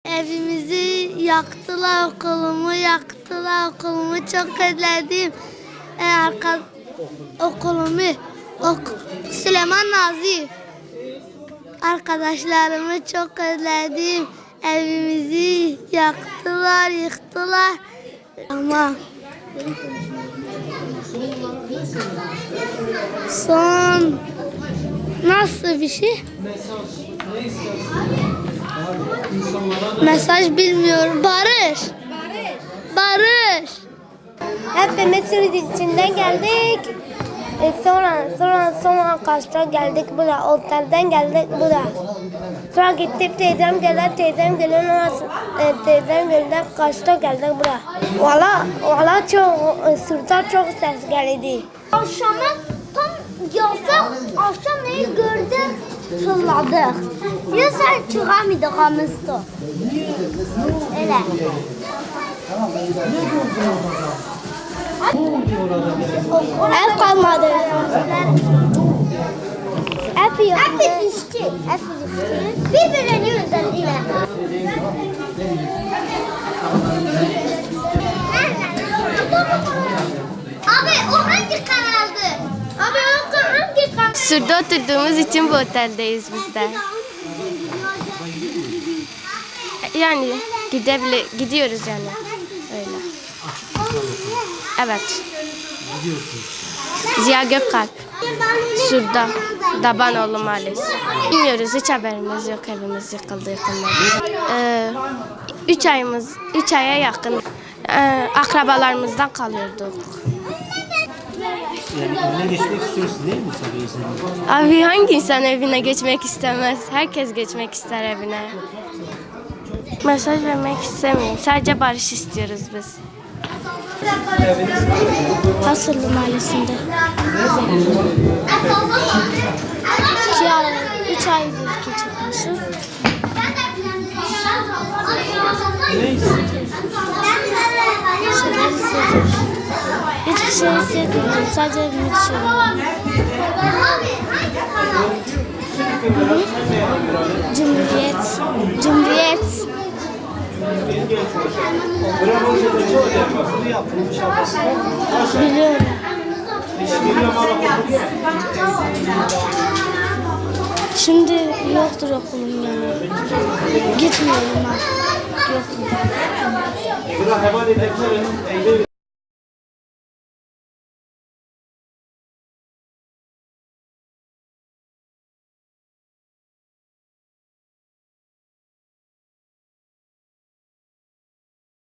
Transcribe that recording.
Evimizi yaktılar, okulumu yaktılar, okulumu çok özledim. Okulumu, Süleyman Nazif. Arkadaşlarımı çok özledim. Evimizi yaktılar, yıktılar. Ama son nasıl bir şey? Mesaj bilmiyorum. Barış. Barış. Hepimiz içinden geldik. Sonra Kaş'ta geldik buraya. Otelden geldik buraya. Sonra gittik teyzem geldi. Teyzem geldi. Kaş'ta geldik buraya. Valla çok sırta çok ses geldi. Akşama tam yasak. Akşam neyi gördük? Fırladık. Ya sen çıkamaydık hamısı. Öyle. Ev kalmadı. Hep işçi. Birbirlerini özelliğine. Abi o hangi kanaldı? Abi o hangi kanal? Şurada oturduğumuz için bu oteldeyiz biz de. Yani gidiyoruz yani. Öyle. Evet. Ziya Gökalp. Şurada. Dabanoğlu Mahallesi. Bilmiyoruz, hiç haberimiz yok, evimiz yıkıldı yakınlarda. 3 aya yakın akrabalarımızdan kalıyorduk. Yani evine geçmek istiyorsun değil mi tabii? Abi hangi insan evine geçmek istemez? Herkes geçmek ister evine. Mesaj vermek istemiyorum. Sadece barış istiyoruz biz. Hasırlı Mahallesi'nde. 3 aydır ki çıkmışız. Hiçbir şey hissetmiyorum. Sadece evimi düşünüyorum. Cumhuriyet. Biliyorum. Şimdi yoktur okulum yani. Gitmiyorum ben. Yoktur.